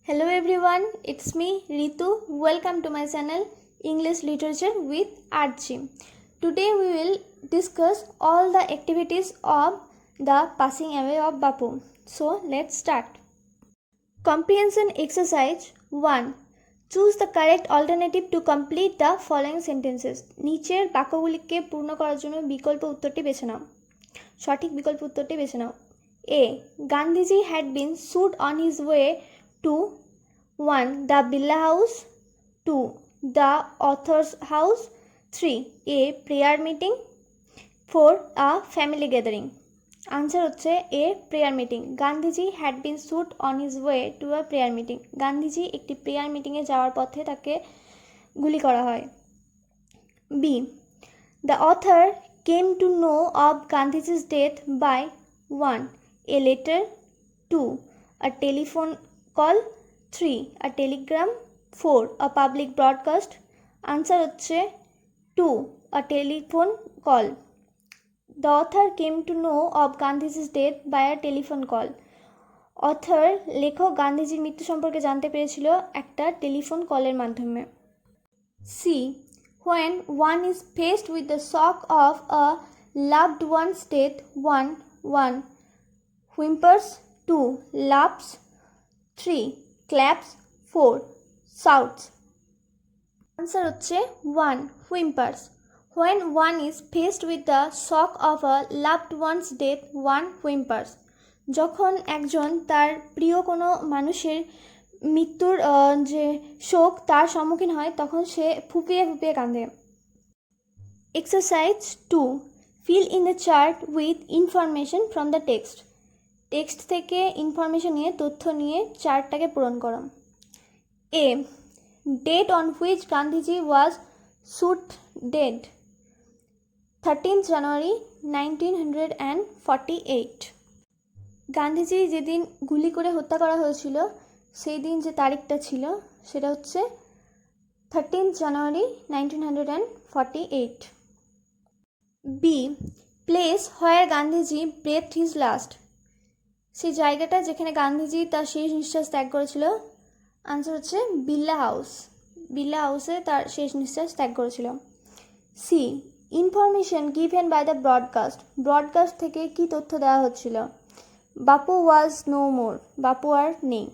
Hello everyone, it's me Ritu. Welcome to my channel English Literature with Archie. Today we will discuss all the activities of the passing away of Bapu. So let's start. Comprehension exercise 1. Choose the correct alternative to complete the following sentences. নিচের বাক্যগুলিকে পূর্ণ করার জন্য বিকল্প উত্তরটি বেছে নাও। সঠিক বিকল্প উত্তরটি বেছে নাও। A. Gandhiji had been shot on his way to 1. The Birla House, 2. The Author's House, 3. A prayer meeting, 4. A family gathering. Answer হচ্ছে A prayer meeting. Gandhiji had been shot on his way to a prayer meeting. Gandhiji একটি prayer মিটিংয়ে যাওয়ার পথে তাকে গুলি করা হয়। B. The author came to know of Gandhiji's death by 1. A letter, 2. A telephone call, 3. A telegram, 4. A public broadcast. Answer হচ্ছে 2. A telephone call. The author came to know of Gandhiji's death by a telephone call. Author লেখক গান্ধীজির মৃত্যু সম্পর্কে জানতে পেরেছিল একটা telephone কলের মাধ্যমে। C. When one is faced with the shock of a loved one's death, 1. Whimpers, 2. Laughs, 3. Claps, 4. Shouts. Answer হচ্ছে 1. Whimpers. When one is faced with the shock of a loved one's death, 1. Whimpers. যখন একজন তার প্রিয় কোনো মানুষের মৃত্যুর যে শোক তার সম্মুখীন হয় তখন সে ফুপিয়ে ফুপিয়ে কাঁদে। Exercise 2. Fill in the chart with information from the text. Text থেকে ইনফরমেশন নিয়ে তথ্য নিয়ে চার্টটাকে পূরণ করো। A. Date on which Gandhiji was shot dead, 13th January 1948. Gandhiji যেদিন গুলি করে হত্যা করা হয়েছিল সেই দিন যে তারিখটা ছিল সেটা হচ্ছে 13th January 1948. B. Place where Gandhiji breathed his last. সেই জায়গাটা যেখানে গান্ধীজি তার শেষ নিঃশ্বাস ত্যাগ করেছিল। আনসার হচ্ছে বিড়লা হাউস। বিড়লা হাউসে তার শেষ নিঃশ্বাস ত্যাগ করেছিল। C. Information given by the broadcast. Broadcast থেকে কি তথ্য দেওয়া হচ্ছিল? বাপু ওয়াজ নো মোর। বাপু আর নেই।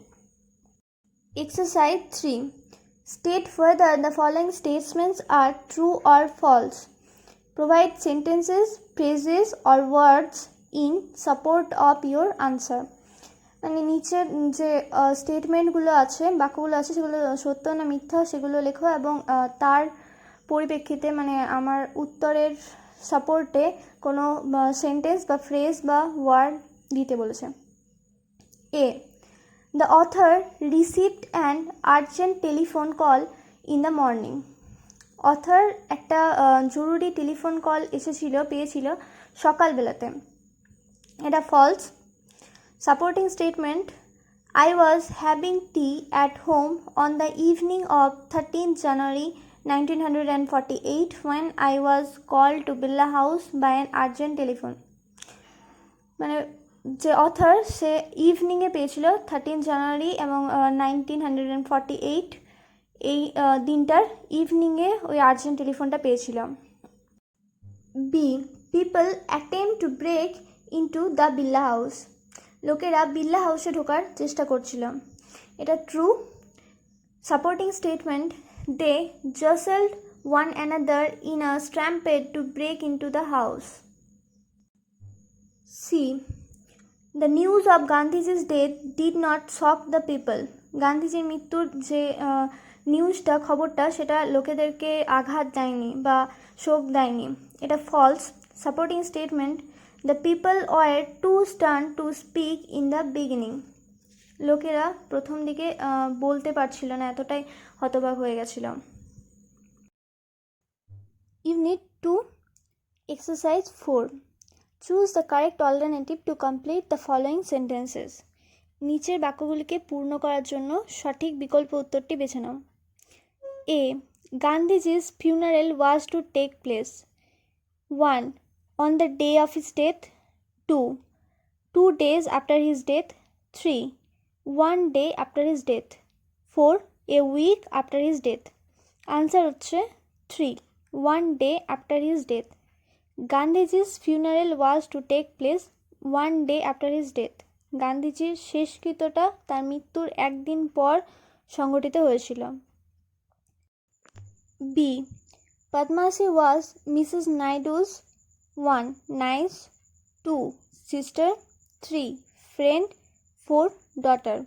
Exercise 3. State whether the following statements are true or false. Provide sentences, phrases or words in support of your answer. মানে নিচের যে স্টেটমেন্টগুলো আছে বাক্যগুলো আছে সেগুলো সত্য না মিথ্যা সেগুলো লেখো এবং তার পরিপ্রেক্ষিতে মানে আমার উত্তরের সাপোর্টে কোনো সেন্টেন্স বা ফ্রেজ বা ওয়ার্ড দিতে বলেছে। A. The author received an urgent telephone call in the morning. Author একটা জরুরি টেলিফোন কল পেয়েছিল সকালবেলাতে। এটা false. Supporting statement, I was having tea at home on the evening of 13th January 1948 when I was called to Birla House by an urgent telephone. মানে যে author সে ইভিনিংয়ে পেয়েছিল 13th জানুয়ারি এবং 1948 এই দিনটার ইভিনিংয়ে ওই আর্জেন্ট টেলিফোনটা পেয়েছিল। B. People attempt to break into the Birla house. লোকেরা বিড়লা হাউসে ঢোকার চেষ্টা করছিল। এটা true. Supporting statement, they jostled one another in a stampede to break into the house. C. The news of Gandhiji's death did not shock the people. গান্ধীজির মৃত্যুর যে নিউজটা খবরটা সেটা লোকেদেরকে আঘাত দেয়নি বা শোক দেয়নি। এটা false. Supporting statement, the people were too stern to speak in the beginning. লোকেরা প্রথম দিকে বলতে পারছিল না, এতটাই হতবাক হয়ে গেছিল। Unit 2, exercise 4. Choose the correct alternative to complete the following sentences. নিচের বাক্যগুলিকে পূর্ণ করার জন্য সঠিক বিকল্প উত্তরটি বেছে নাও। A. Gandhiji's funeral was to take place 1. On the day of his death, 2 days after his death, 3. 1 day after his death. 4. A week after his death. Answer হচ্ছে 3. 1 day after his death. Gandhiji's funeral was to take place 1 day after his death. গান্ধীজির শেষকৃত্যটা তার মৃত্যুর একদিন পর সংঘটিত হয়েছিল। B. Padmasi was Mrs. Naidu's 1. Niece, 2. Sister, 3. Friend, 4. Daughter.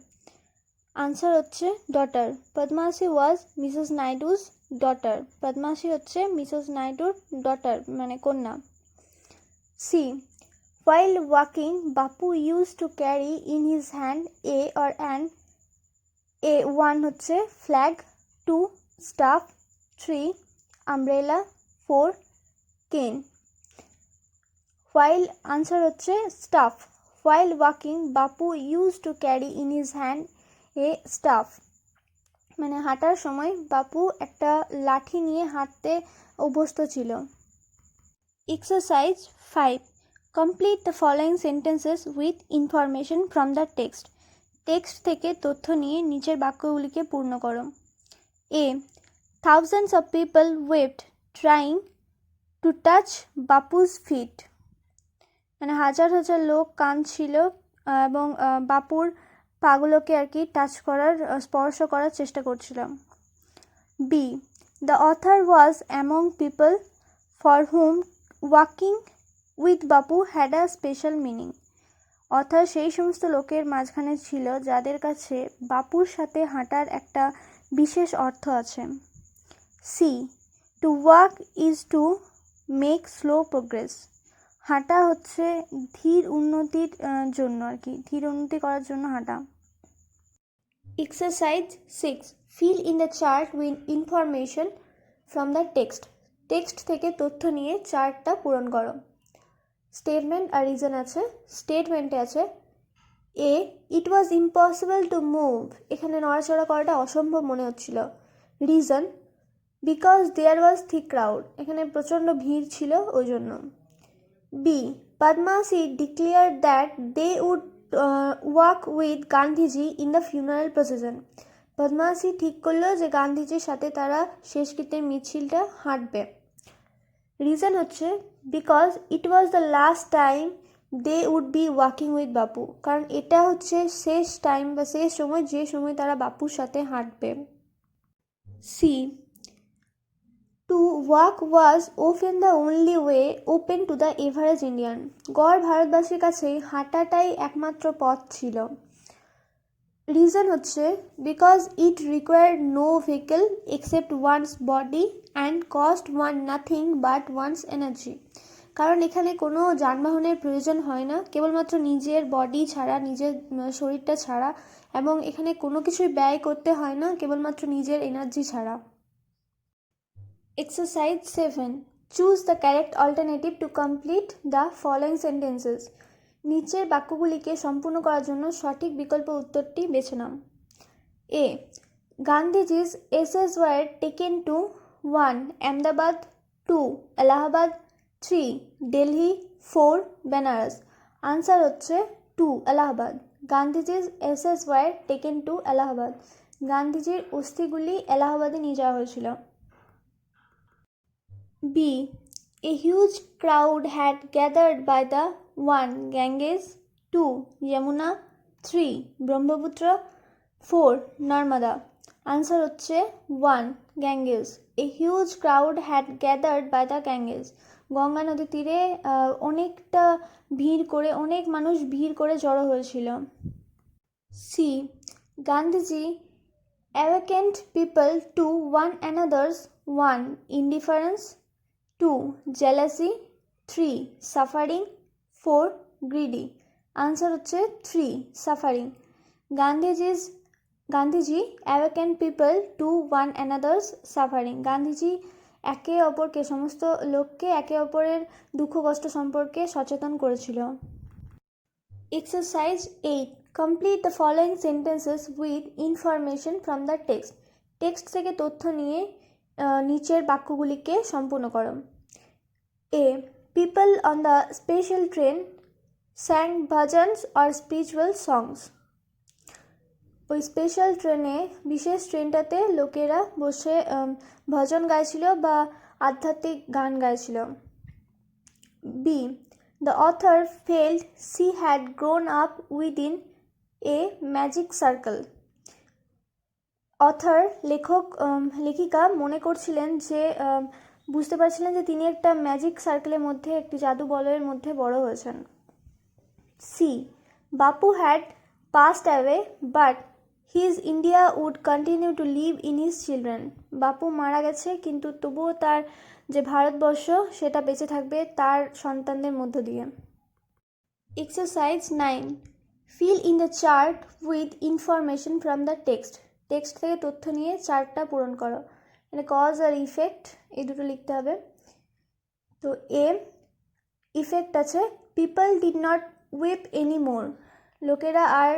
Answer হচ্ছে daughter. Padmasi was Mrs Naidu's daughter. Padmasi হচ্ছে মিসেস নাইডুর ডটার মানে কন্যা। C. While walking, Bapu used to carry in his hand a or an a 1 হচ্ছে flag, 2 staff, 3 umbrella, 4 cane. While answer হচ্ছে staff. While walking, Bapu used to carry in his hand a staff. মানে হাঁটার সময় বাপু একটা লাঠি নিয়ে হাঁটতে অভ্যস্ত ছিল। Exercise 5. Complete the following sentences with information from the text. Text থেকে তথ্য নিয়ে নিচের বাক্যগুলিকে পূর্ণ করো। A. Thousands of people wept trying to touch Bapu's feet. মানে হাজার হাজার লোক কাঁদছিল এবং বাপুর পাগুলোকে আর কি স্পর্শ করার চেষ্টা করছিল। B. The author was among people for whom walking with Bapu had a special meaning. Author সেই সমস্ত লোকের মাঝখানে ছিল যাদের কাছে বাপুর সাথে হাঁটার একটা বিশেষ অর্থ আছে। C. To walk is to make slow progress. হাঁটা হচ্ছে ধীর উন্নতির জন্য আর কি, ধীর উন্নতি করার জন্য হাঁটা। Exercise 6. Fill in the chart with information from the text. Text থেকে তথ্য নিয়ে চার্টটা পূরণ করো। স্টেটমেন্ট আর রিজন আছে। স্টেটমেন্টে আছে A. It was impossible to move, এখানে নড়াচড়া করাটা অসম্ভব মনে হচ্ছিল। Reason because there was thick crowd, এখানে প্রচণ্ড ভিড় ছিল ওই জন্য। B. Padmasi declare that they would walk with Gandhiji in the funeral procession. Padmasi ঠিক করলো যে গান্ধীজির সাথে তারা শেষকৃত্যের মিছিলটা হাঁটবে। রিজন হচ্ছে because it was the last time they would be walking with Bapu, কারণ এটা হচ্ছে শেষ টাইম বা শেষ সময় যে সময় তারা বাপুর সাথে হাঁটবে। C. To walk was open the only way open to the average Indian. গড় ভারতবাসীর কাছে হাঁটাটাই একমাত্র পথ ছিল। রিজন হচ্ছে because it required no vehicle except one's body and cost one nothing but one's energy. কারণ এখানে কোনো যানবাহনের প্রয়োজন হয় না, কেবলমাত্র নিজের বডি ছাড়া, নিজের শরীরটা ছাড়া, এবং এখানে কোনো কিছুই ব্যয় করতে হয় না কেবলমাত্র নিজের এনার্জি ছাড়া। Exercise 7. Choose the correct alternative to complete the following sentences. নিচের বাক্যগুলিকে সম্পূর্ণ করার জন্য সঠিক বিকল্প উত্তরটি বেছে নাও। এ. গান্ধীজি's essays were taken to 1. Ahmedabad, 2. Allahabad, 3. Delhi, 4. Banaras. Answer হচ্ছে 2. Allahabad. গান্ধীজি's essays were taken to Allahabad. গান্ধীজির অস্থিগুলি এলাহাবাদে নিয়ে যাওয়া হয়েছিল। B. A huge crowd had gathered by the 1. Ganges, 2. Yamuna, 3. Brahmaputra, 4. Narmada. Answer হচ্ছে 1. Ganges. A huge crowd had gathered by the Ganges. Ganga নদীর তীরে অনেক মানুষ ভিড় করে জড়ো হয়েছিল। C. Gandhiji awakened people to one another's 1. Indifference, 2. Jealousy, 3. Suffering, 4. Greedy. Answer হচ্ছে 3. Suffering. Gandhiji awakened people to one another's suffering. Gandhiji সমস্ত লোককে একে অপরের দুঃখ কষ্ট সম্পর্কে সচেতন করেছিল। Exercise 8. Complete the following sentences with information from the text. Text থেকে তথ্য নিয়ে নিচের বাক্যগুলিকে সম্পূর্ণ করো। A. People on the special train sang bhajans or spiritual songs. ওই স্পেশাল ট্রেনে, বিশেষ ট্রেনটাতে লোকেরা বসে ভজন গাইছিল বা আধ্যাত্মিক গান গাইছিল। B, the author felt she had grown up within a magic circle. Author লেখিকা মনে করছিলেন যে বুঝতে পারছিলেন যে তিনি একটা ম্যাজিক সার্কেলের মধ্যে, একটি জাদু বলয়ের মধ্যে বড় হয়েছেন। C, Bapu had passed away but his India would continue to live in his children. Bapu মারা গেছে কিন্তু তবুও তার যে ভারতবর্ষ সেটা বেঁচে থাকবে তার সন্তানদের মধ্য দিয়ে। Exercise 9, fill in the chart with information from the text. Text থেকে তথ্য নিয়ে চার্টটা পূরণ করো। মানে কজ আর ইফেক্ট এই দুটো লিখতে হবে। তো এ ইফেক্ট আছে, people did not weep any more. লোকেরা আর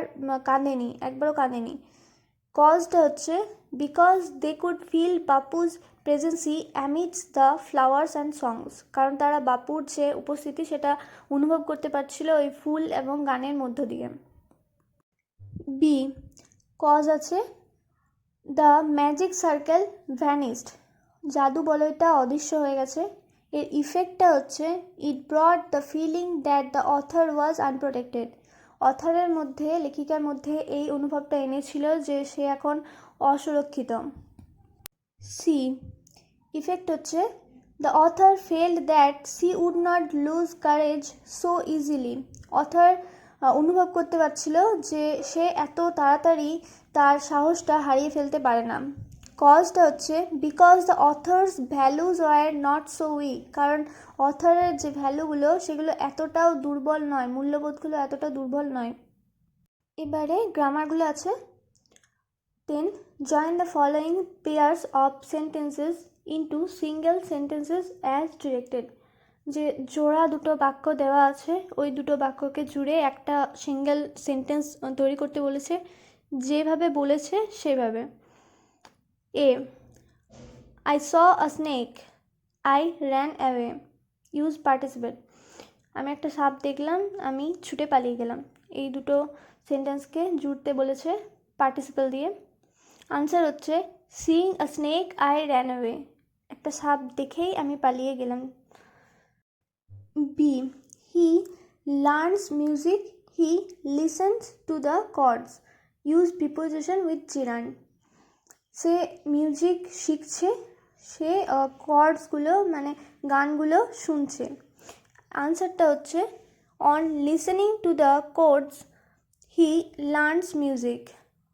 কাঁদেনি, একবারও কাঁদেনি। কজটা হচ্ছে because they could feel Bapu's presence amidst the flowers and songs. কারণ তারা বাপুর যে উপস্থিতি সেটা অনুভব করতে পারছিল ওই ফুল এবং গানের মধ্য দিয়ে। বি, কজ আছে দ্য ম্যাজিক সার্কেল ভ্যানিসড। জাদু বলয়টা অদৃশ্য হয়ে গেছে। এর ইফেক্টটা হচ্ছে it brought the feeling that the author was unprotected. অথরের মধ্যে, লেখিকার মধ্যে এই অনুভবটা এনেছিল যে সে এখন অসুরক্ষিত। সি, ইফেক্ট হচ্ছে the author felt that she would not lose courage so easily. Author অনুভব করতে পারছিল যে সে এত তাড়াতাড়ি তার সাহসটা হারিয়ে ফেলতে পারে না। কজটা হচ্ছে because the author's values were not so weak. কারণ অথরের যে ভ্যালুগুলো সেগুলো এতটাও দুর্বল নয়, মূল্যবোধগুলো এতটা দুর্বল নয়। এবারে গ্রামারগুলো আছে। 10, join the following pairs of sentences into single sentences as directed. যে জোড়া দুটো বাক্য দেওয়া আছে ওই দুটো বাক্যকে জুড়ে একটা সিঙ্গেল সেন্টেন্স তৈরি করতে বলেছে, যেভাবে বলেছে সেভাবে। A, I saw a snake, I ran away. Use participate. আমি একটা সাপ দেখলাম, আমি ছুটে পালিয়ে গেলাম। এই দুটো সেন্টেন্সকে জুড়তে বলেছে পার্টিসিপেল দিয়ে। আনসার হচ্ছে seeing a snake I ran away. একটা সাপ দেখেই আমি পালিয়ে গেলাম। B, he learns music, he listens to the chords. Use preposition with children. সে মিউজিক শিখছে, সে কর্ডসগুলো মানে গানগুলো শুনছে। আনসারটা হচ্ছে on listening to the chords he learns music.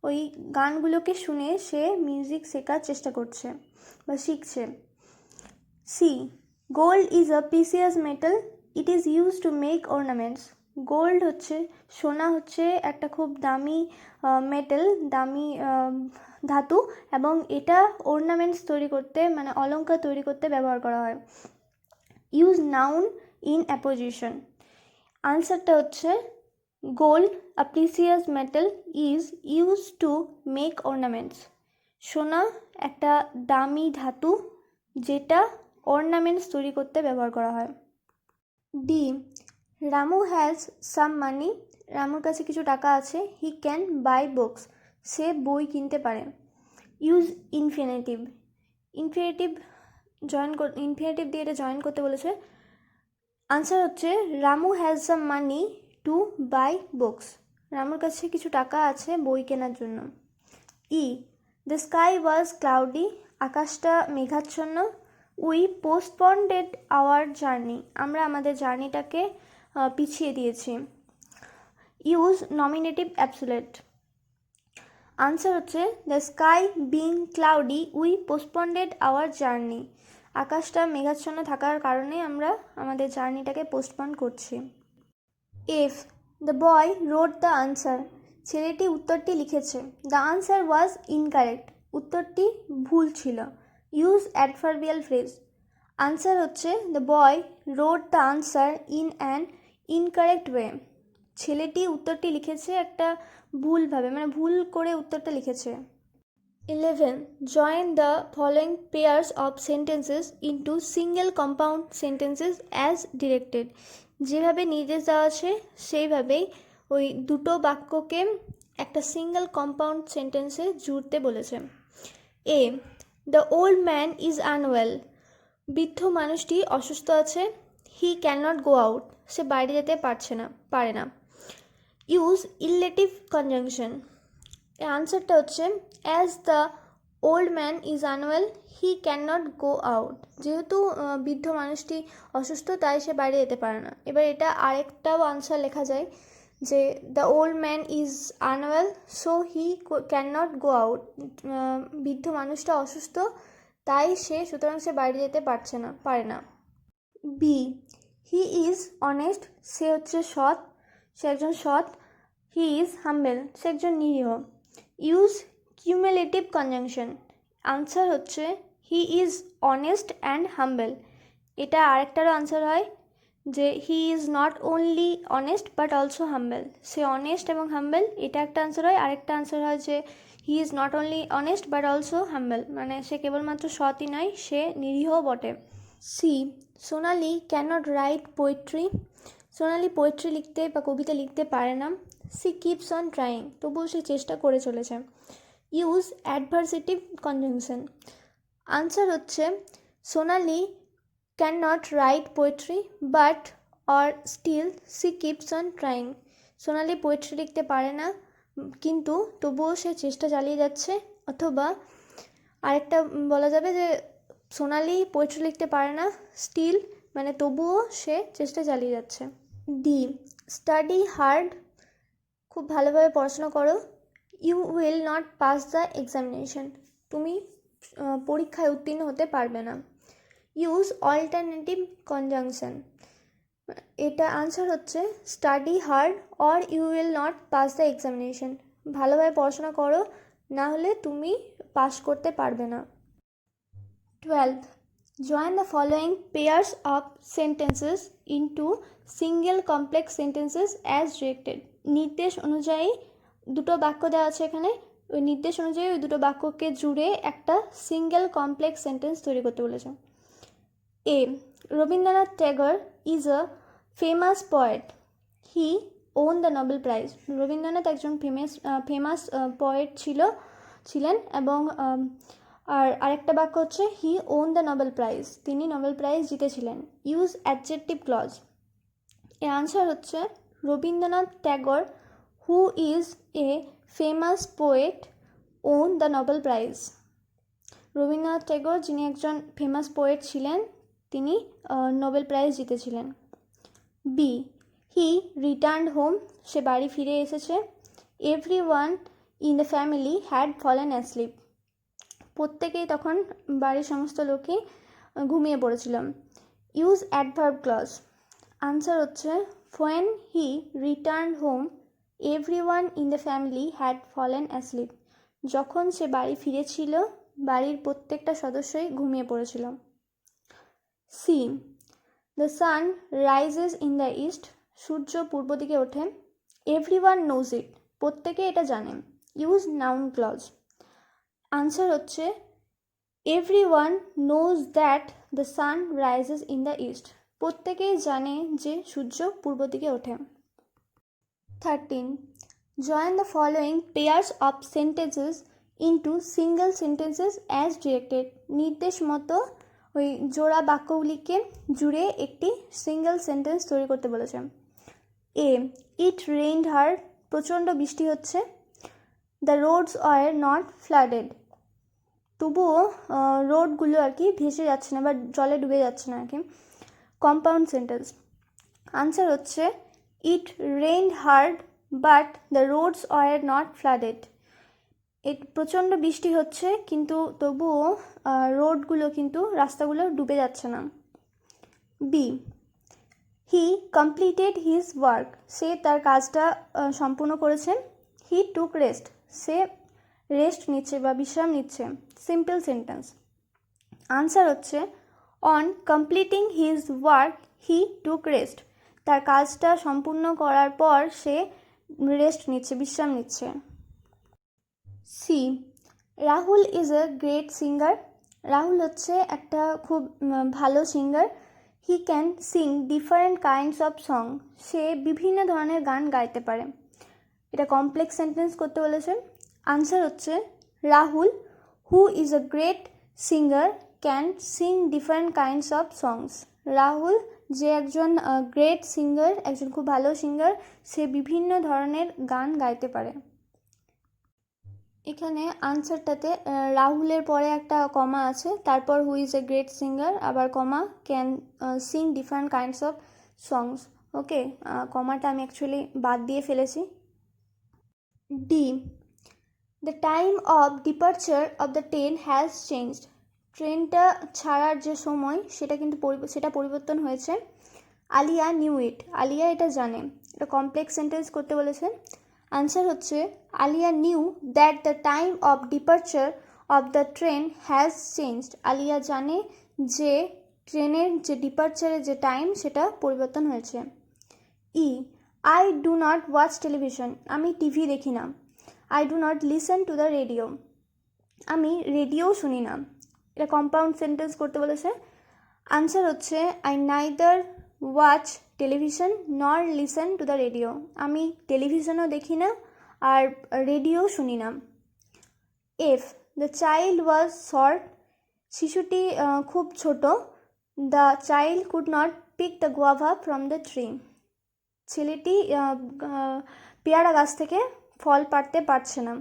ওই গানগুলোকে শুনে সে মিউজিক শেখার চেষ্টা করছে বা শিখছে। C, gold is a precious metal, it is use to make ornaments. Gold হচ্ছে, সোনা হচ্ছে একটা খুব দামি মেটাল, দামি ধাতু, এবং এটা অর্নামেন্টস তৈরি করতে মানে অলংকার তৈরি করতে ব্যবহার করা হয়। Use noun in apposition. আনসারটা হচ্ছে gold a precious metal is use to make ornaments. সোনা একটা দামি ধাতু যেটা অর্নামেন্টস তৈরি করতে ব্যবহার করা হয়। ডি, রামু হ্যাজ সাম মানি, রামুর কাছে কিছু টাকা আছে। হি ক্যান বাই বুকস, সে বই কিনতে পারে। Use infinitive. ইনফিনিটিভ দিয়ে এটা জয়েন করতে বলেছে। আনসার হচ্ছে Ramu has some money to buy books. রামুর কাছে কিছু টাকা আছে বই কেনার জন্য। E, the sky was cloudy, আকাশটা মেঘাচ্ছন্ন। উই পোস্টপন্ডেড আওয়ার জার্নি, আমরা আমাদের জার্নিটাকে পিছিয়ে দিয়েছি। Use nominative অ্যাবসোলেট। আনসার হচ্ছে the sky being cloudy we পোস্টপন্ডেড hour journey. আকাশটা মেঘাচ্ছন্ন থাকার কারণে আমরা আমাদের জার্নিটাকে পোস্টপন করছি। F, the boy wrote the answer, ছেলেটি উত্তরটি লিখেছে। দ্য আনসার ওয়াজ ইনকারেক্ট, উত্তরটি ভুল ছিল। Use adverbial phrase. আনসার হচ্ছে the boy wrote the answer in an incorrect way, ছেলেটি উত্তরটি লিখেছে একটা ভুলভাবে, মানে ভুল করে উত্তরটা লিখেছে। 11, join the following pairs of sentences into single compound sentences as directed. যেভাবে নির্দেশ দেওয়া আছে সেইভাবেই ওই দুটো বাক্যকে একটা সিঙ্গেল কম্পাউন্ড সেন্টেন্সে জুড়তে বলেছে। A, the old man is unwell, বৃদ্ধ মানুষটি অসুস্থ আছে। He can not go out, সে বাইরে যেতে পারে না। ইউজ ইলেটিভ কনজাংশন, এর আনসারটা হচ্ছে as the old man is unwell he can not go out, যেহেতু বৃদ্ধ মানুষটি অসুস্থ তাই সে বাইরে যেতে পারে না। এবার এটা আরেকটাও আনসার লেখা যায় যে the old man is unwell so he can not go out, বৃদ্ধ মানুষটা অসুস্থ তাই সুতরাং সে বাইরে যেতে পারে না। বি, হি ইজ অনেস্ট, সে হচ্ছে সৎ, সে একজন সৎ। হি ইজ হাম্বেল, সে একজন নিরীহ। ইউজ কিউমুলেটিভ কনজাংশন, আনসার হচ্ছে he is honest and humble. এটা আরেকটারও আনসার হয় যে he is not only honest but also humble, সে অনেস্ট এবং হাম্বেল, এটা একটা আনসার হয়। আরেকটা আনসার হয় যে he is not only honest but also humble, মানে সে কেবলমাত্র সৎই নয়, সে নিরীহও বটে। C, Sonali can not write poetry, Sonali poetry লিখতে বা কবিতা লিখতে পারে না। সি কিপস অন ট্রাইং, তবুও সে চেষ্টা করে চলেছে। ইউজ অ্যাডভার্সেটিভ কনজাংশন, আনসার হচ্ছে Sonali can not write poetry but or still she keeps on trying, Sonali poetry লিখতে পারে না কিন্তু তবুও সে চেষ্টা চালিয়ে যাচ্ছে। অথবা আরেকটা বলা যাবে যে সোনালি পোয়েট্রি লিখতে পারে না, স্টিল মানে তবুও সে চেষ্টা চালিয়ে যাচ্ছে। ডি, স্টাডি হার্ড, খুব ভালোভাবে পড়াশোনা করো। You will not pass the examination, তুমি পরীক্ষায় উত্তীর্ণ হতে পারবে না। ইউজ অল্টারনেটিভ কনজাংশন, এটা আনসার হচ্ছে study hard or you will not pass the examination, ভালোভাবে পড়াশোনা করো না হলে তুমি পাস করতে পারবে না। 12. Join the following pairs of sentences into single complex sentences as directed. নির্দেশ অনুযায়ী দুটো বাক্য দেওয়া আছে এখানে, ওই নির্দেশ অনুযায়ী ওই দুটো বাক্যকে জুড়ে একটা সিঙ্গেল কমপ্লেক্স সেন্টেন্স তৈরি করতে বলেছে। A, Rabindranath Tagore is a famous poet, he won the Nobel prize, Rabindranath একজন ফেমাস পয়েট ছিলেন এবং আর আরেকটা বাক্য হচ্ছে he won the Nobel prize, তিনি নোবেল প্রাইজ জিতেছিলেন। ইউজ অ্যাডজেক্টিভ ক্লজ, এর আনসার হচ্ছে Rabindranath Tagore who is a famous poet won the Nobel prize, Rabindranath Tagore যিনি একজন ফেমাস পোয়েট ছিলেন তিনি নোবেল প্রাইজ জিতেছিলেন। বি, হি রিটার্নড হোম, সে বাড়ি ফিরে এসেছে। Everyone in the family had fallen asleep, প্রত্যেকেই তখন বাড়ির সমস্ত লোকই ঘুমিয়ে পড়েছিল। ইউজ অ্যাডভার্ব ক্লজ, আনসার হচ্ছে when he returned home everyone in the family had fallen asleep, যখন সে বাড়ি ফিরেছিল বাড়ির প্রত্যেকটা সদস্যই ঘুমিয়ে পড়েছিল। C, the sun rises in the east, সূর্য পূর্ব দিকে ওঠে। এভরিওয়ান নোজ ইট, প্রত্যেকে এটা জানে। ইউজ নাউন ক্লজ, আনসার হচ্ছে everyone knows that the sun rises in the east, প্রত্যেকেই জানে যে সূর্য পূর্ব দিকে ওঠে। 13. Join the following pairs of sentences into single sentences as directed. নির্দেশ মতো ওই জোড়া বাক্যগুলিকে জুড়ে একটি সিঙ্গেল সেন্টেন্স তৈরি করতে বলেছে। এ, ইট রেইনড হার্ড, প্রচণ্ড বৃষ্টি হচ্ছে। The roads are not flooded, তবুও রোডগুলো আর কি ভেসে যাচ্ছে না বা জলে ডুবে যাচ্ছে না আর কি। কম্পাউন্ড সেন্টেন্স, আনসার হচ্ছে it rained hard but the roads are not flooded, প্রচণ্ড বৃষ্টি হচ্ছে কিন্তু তবুও রাস্তাগুলো ডুবে যাচ্ছে না। B, he completed his work, সে তার কাজটা সম্পূর্ণ করেছে। হি টুক রেস্ট, সে রেস্ট নিচ্ছে বা বিশ্রাম নিচ্ছে। সিম্পল সেন্টেন্স, আনসার হচ্ছে on completing his work he took rest, তার কাজটা সম্পূর্ণ করার পর সে রেস্ট নিচ্ছে, বিশ্রাম নিচ্ছে। C, Rahul is a great singer, Rahul হচ্ছে একটা খুব ভালো singer. He can sing different kinds of song, সে বিভিন্ন ধরনের গান গাইতে পারে। এটা কমপ্লেক্স সেন্টেন্স করতে বলেছে। আনসার হচ্ছে Rahul who is a great singer can sing different kinds of সংস। রাহুল যে একজন গ্রেট সিঙ্গার, একজন খুব ভালো সিঙ্গার, সে বিভিন্ন ধরনের গান গাইতে পারে। এখানে আনসারটাতে রাহুলের পরে একটা কমা আছে, তারপর who is a great singer, আবার comma can sing different kinds of songs. Okay, কমাটা আমি অ্যাকচুয়ালি বাদ দিয়ে ফেলেছি। D, the time of departure of the train has changed. ট্রেনটা ছাড়ার যে সময় সেটা কিন্তু সেটা পরিবর্তন হয়েছে। আলিয়া নিউ ইট, আলিয়া এটা জানে। এটা কমপ্লেক্স সেন্টেন্স করতে বলেছে। আনসার হচ্ছে Alia knew that the time of departure of the train has changed. Alia জানে যে ট্রেনের যে ডিপারচারের যে টাইম সেটা পরিবর্তন হয়েছে। E, I do not watch television, আমি টিভি দেখি না। I do not listen to the radio, আমি রেডিও শুনি না। এটা কম্পাউন্ড সেন্টেন্স করতে বলেছে। আনসার হচ্ছে I neither watch television nor listen to the radio, আমি টেলিভিশনও দেখি না আর রেডিও শুনি না। F, the child was short, শিশুটি খুব ছোট। The child could not pick the guava from the tree, ছেলেটি পেয়ারা গাছ থেকে ফল পাড়তে পারছে না,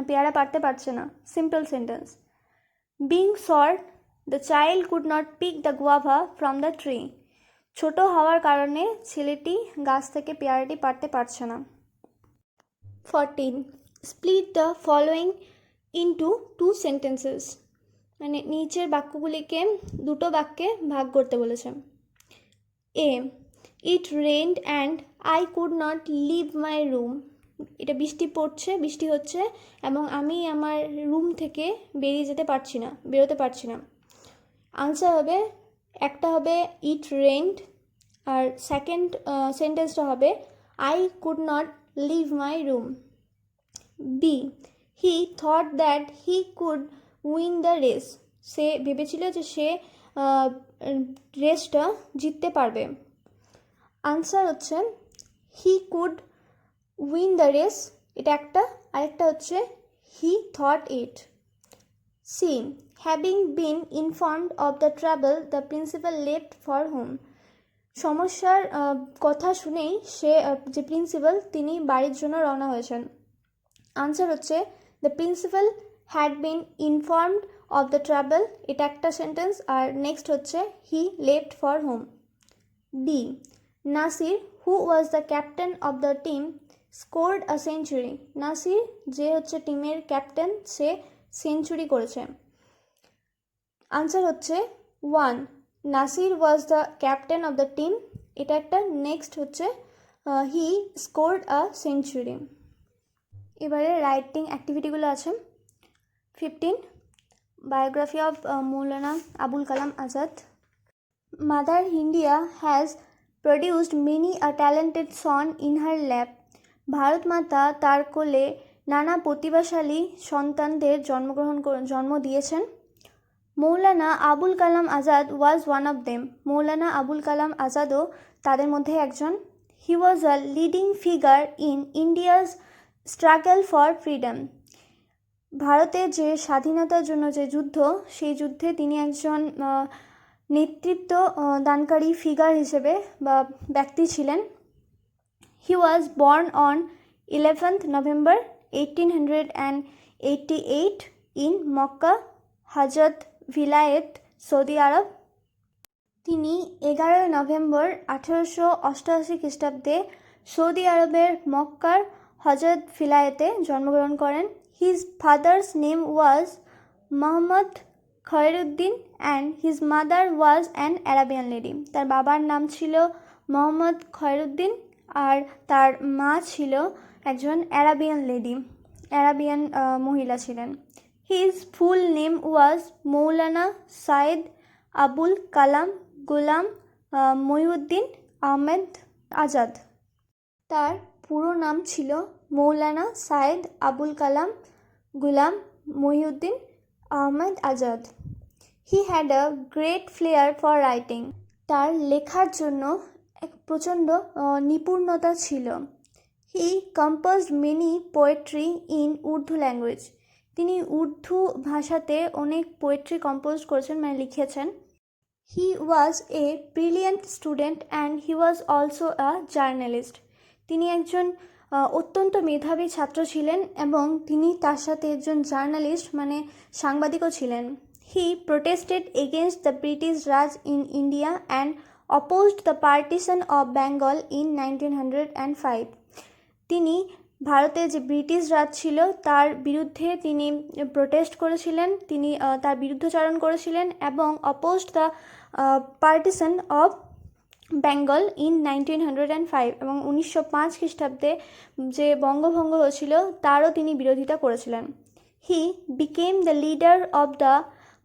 পেয়ারা পাড়তে পারছে না। Simple sentence. Being short, the child could not pick the guava from the tree, ছোট হওয়ার কারণে ছেলেটি গাছ থেকে পেয়ারাটি পাড়তে পারছে না। 14, split the following into two sentences, মানে নিচের বাক্যগুলিকে দুটো বাক্যে ভাগ করতে বলেছে। A, it rained and I could not leave my room, এটা বৃষ্টি হচ্ছে এবং আমি আমার রুম থেকে বেরোতে পারছি না। আনসার হবে, একটা হবে ইট রেইনড আর সেকেন্ড সেন্টেন্সটা হবে I could not leave my room. B, he thought that he could win the race, সে ভেবেছিল যে সে রেসটা জিততে পারবে। আনসার হচ্ছে he could win the race, এটা একটা, আরেকটা হচ্ছে he thought it. C, having been informed of the travel the principal left for home, সমস্যার কথা শুনেই যে প্রিন্সিপাল তিনি বাড়ির জন্য রওনা হয়েছেন। আনসার হচ্ছে the principal had been informed of the travel, এটা একটা সেন্টেন্স, আর নেক্সট হচ্ছে he left for home. D, Nasir who was the captain of the team scored a century, Nasir যে হচ্ছে টিমের ক্যাপ্টেন সে সেঞ্চুরি করেছে। আনসার হচ্ছে 1, Nasir was the captain of the team, এটা একটা, নেক্সট হচ্ছে হি স্কোর্ড আ সেঞ্চুরি। এবারে রাইটিং অ্যাক্টিভিটিগুলো আছে। 15, biography of Maulana Abul Kalam Azad. Mother India has produced many a talented son in her lap, Bharat মাতা তার কোলে নানা প্রতিভাশালী সন্তানদের জন্ম দিয়েছেন। Maulana Abul Kalam Azad was one of them, Maulana Abul Kalam আজাদও তাদের মধ্যে একজন। He was a leading figure in India's struggle for freedom, ভারতের যে স্বাধীনতার জন্য যে যুদ্ধ, সেই যুদ্ধে তিনি একজন নেতৃত্ব দানকারী ফিগার হিসেবে বা ব্যক্তি ছিলেন। He was born on 11th November 1888 in Mecca হাজত ভিলায়েত, সৌদি আরব। তিনি 11 নভেম্বর 1888 খ্রিস্টাব্দে সৌদি আরবের মক্কার হজরত ভিলায়েতে জন্মগ্রহণ করেন। His father's name was Mohammad Khairuddin and his mother was an Arabian lady, তার বাবার নাম ছিল মোহাম্মদ খয়রুদ্দিন আর তার মা ছিল একজন অ্যারাবিয়ান লেডি, অ্যারাবিয়ান মহিলা ছিলেন। His full name was Maulana Sayyid Abul Kalam Ghulam Mohiuddin Ahmed Azad, তার পুরো নাম ছিল Maulana Sayyid Abul Kalam Ghulam Mohiuddin Ahmed Azad. He had a great flair for writing, তার লেখার জন্য এক প্রচণ্ড নিপুণতা ছিল। He composed many poetry in Urdu language. তিনি উর্দু ভাষাতে অনেক পোয়েট্রি কম্পোজ করেছেন, মানে লিখেছেন। He was a brilliant student and he was also a journalist. তিনি একজন অত্যন্ত মেধাবী ছাত্র ছিলেন এবং তিনি তার সাথে একজন জার্নালিস্ট মানে সাংবাদিকও ছিলেন। He protested against the British Raj in India and opposed the partition of Bengal in 1905। তিনি ভারতে যে ব্রিটিশ রাজ ছিল তার বিরুদ্ধে তিনি প্রোটেস্ট করেছিলেন, তিনি তার বিরুদ্ধচারণ করেছিলেন এবং opposed the partition of Bengal in 1905 এবং 1905 খ্রিস্টাব্দে যে বঙ্গভঙ্গ হয়েছিল তারও তিনি বিরোধিতা করেছিলেন। He became the leader of the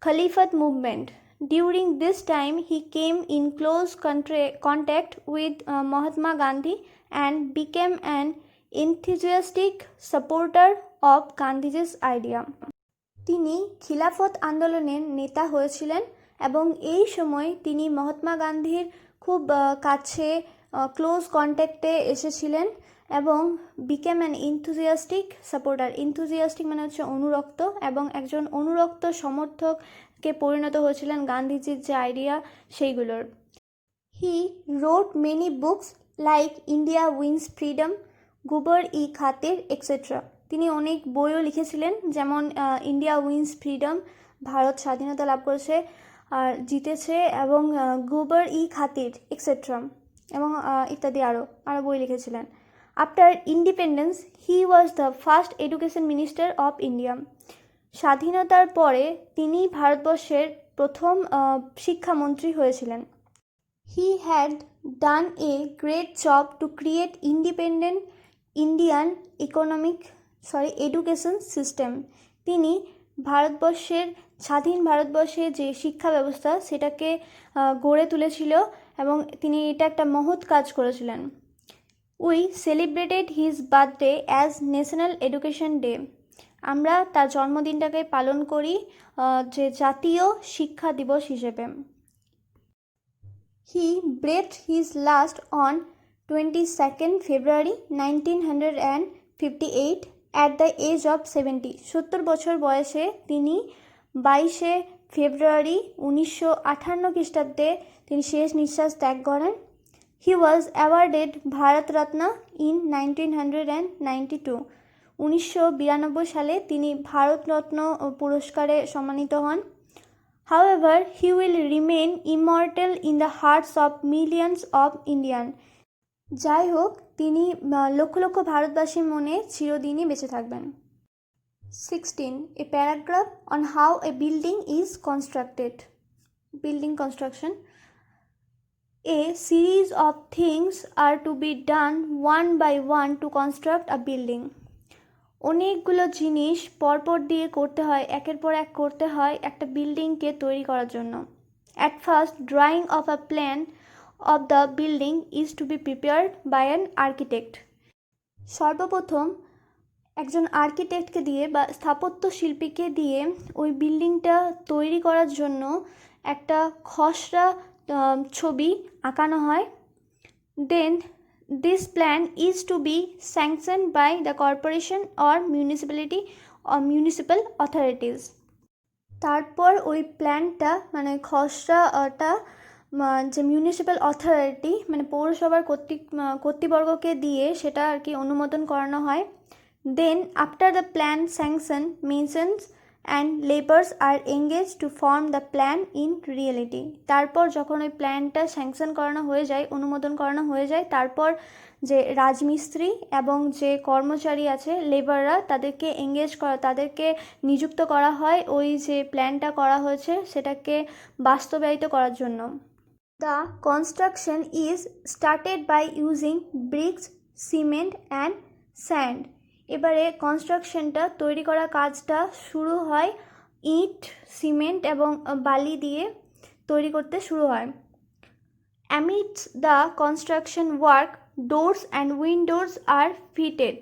Khilafat movement. During this time he came in close contact with Mahatma Gandhi and became an enthusiastic supporter of Gandhiji's idea. তিনি খিলাফত আন্দোলনের নেতা হয়েছিলেন এবং এই সময় তিনি মহাত্মা গান্ধীর খুব কাছে ক্লোজ কন্ট্যাক্টে এসেছিলেন এবং বিকেম অ্যান ইনথুজিয়াস্টিক সাপোর্টার। ইনথুজিয়াস্টিক মানে হচ্ছে অনুরক্ত, এবং একজন অনুরক্ত সমর্থককে পরিণত হয়েছিলেন গান্ধীজির যে আইডিয়া সেইগুলোর। He wrote many books like India wins freedom, Ghubar e Khatir etcetera. তিনি অনেক বইও লিখেছিলেন, যেমন ইন্ডিয়া উইন্স ফ্রিডম, ভারত স্বাধীনতা লাভ করেছে আর জিতেছে, এবং গুবর ই খাতির এক্সেট্রা, এবং ইত্যাদি আরও বই লিখেছিলেন। After independence he was the first education minister of India. স্বাধীনতার পরে তিনি ভারতবর্ষের প্রথম শিক্ষামন্ত্রী হয়েছিলেন। He had done a great job to create independent Indian education system. তিনি ভারতবর্ষের স্বাধীন ভারতবর্ষের যে শিক্ষা ব্যবস্থা সেটাকে গড়ে তুলেছিল এবং তিনি এটা একটা মহৎ কাজ করেছিলেন। We celebrated his birthday as national education day. আমরা তার জন্মদিনটাকে পালন করি যে জাতীয় শিক্ষা দিবস হিসেবে। He breathed his last on 22nd February 1958 at the age of 70। 70 বছর বয়সে তিনি 22শে ফেব্রুয়ারি 1958 খ্রিস্টাব্দে তিনি শেষ নিঃশ্বাস ত্যাগ করেন। He was awarded Bharat Ratna in 1992। 1992 সালে তিনি ভারতরত্ন পুরস্কারে সম্মানিত হন। However, he will remain immortal in the hearts of millions of Indian. যাই হোক, তিনি লক্ষ লক্ষ ভারতবাসীর মনে চিরদিনই বেঁচে থাকবেন। 16. A paragraph on how a building is constructed. Building construction. A series of things are to be done one by one to construct a building. অনেকগুলো জিনিস পরপর দিয়ে করতে হয়, একের পর এক করতে হয় একটা বিল্ডিংকে তৈরি করার জন্য। At first drawing of a plan of the building is to be prepared by an architect. সর্বপ্রথম একজন আর্কিটেক্টকে দিয়ে বা স্থাপত্য শিল্পীকে দিয়ে ওই বিল্ডিংটা তৈরি করার জন্য একটা খসড়া ছবি আঁকানো হয়। দেন this plan is to be sanctioned by the corporation or municipality or municipal authorities. তারপর ওই প্ল্যানটা মানে খসড়াটা যে মিউনিসিপ্যাল অথরিটি মানে পৌরসভার কর্তৃপক্ষকে দিয়ে সেটা আর কি অনুমোদন করানো হয়। Then after the plan sanction masons and labours are engage to form the plan in reality. তারপর যখন ওই প্ল্যানটা স্যাংশন করানো হয়ে যায়, অনুমোদন করানো হয়ে যায়, তারপর যে রাজমিস্ত্রি এবং যে কর্মচারী আছে লেবাররা তাদেরকে এঙ্গেজ করা, তাদেরকে নিযুক্ত করা হয় ওই যে প্ল্যানটা করা হয়েছে সেটাকে বাস্তবায়িত করার জন্য। The construction is started by using bricks, cement and sand. এবারে কনস্ট্রাকশনটা তৈরি করা কাজটা শুরু হয় ইট, সিমেন্ট এবং বালি দিয়ে তৈরি করতে শুরু হয়। Amidst the construction work doors and windows are fitted.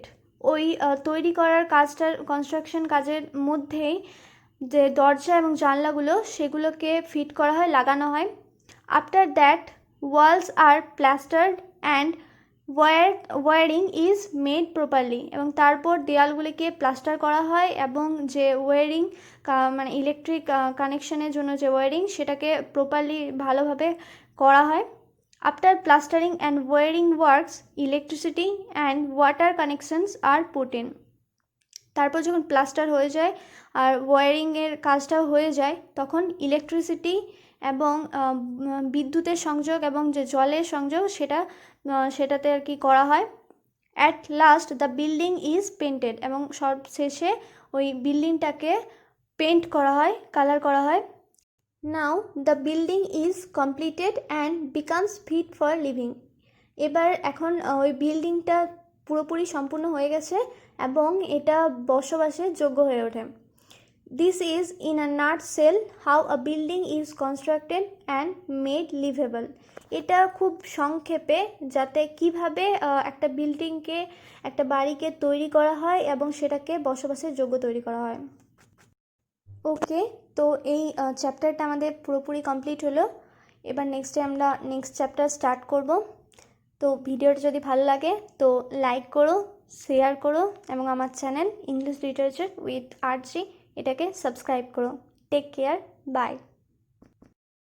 ওই তৈরি করার কাজটার কনস্ট্রাকশন কাজের মধ্যেই যে দরজা এবং জানলাগুলো সেগুলোকে ফিট করা হয়, লাগানো হয়। After that walls are plastered and wiring is made properly, এবং তারপর দেয়ালগুলিকে প্লাস্টার করা হয় এবং যে ওয়ারিং মানে ইলেকট্রিক কানেকশনের জন্য যে ওয়ারিং সেটাকে প্রপারলি ভালোভাবে করা হয়। After plastering and wiring works electricity and water connections are put in. তারপর যখন প্লাস্টার হয়ে যায় আর ওয়ারিংয়ের কাজটাও হয়ে যায় তখন ইলেকট্রিসিটি এবং বিদ্যুতের সংযোগ এবং যে জলের সংযোগ সেটাতে আর কি করা হয়। At last the building is painted, এবং সবশেষে ওই বিল্ডিংটাকে পেন্ট করা হয়, কালার করা হয়। Now the building is completed and becomes fit for living. এবার এখন ওই বিল্ডিংটা পুরোপুরি সম্পূর্ণ হয়ে গেছে এবং এটা বসবাসের যোগ্য হয়ে ওঠে। This is in a nutshell how a building is constructed and made liveable. এটা খুব সংক্ষেপে যাতে কিভাবে একটা বিল্ডিংকে, একটা বাড়িকে তৈরি করা হয় এবং সেটাকে বসবাসের যোগ্য তৈরি করা হয়। ওকে, তো এই চ্যাপ্টারটা আমাদের পুরোপুরি কমপ্লিট হলো। এবার নেক্সটে আমরা নেক্সট চ্যাপ্টার স্টার্ট করব। তো ভিডিওটা যদি ভালো লাগে তো লাইক করো, শেয়ার করো এবং আমার channel English literature with RG এটাকে সাবস্ক্রাইব করো। Take care, by.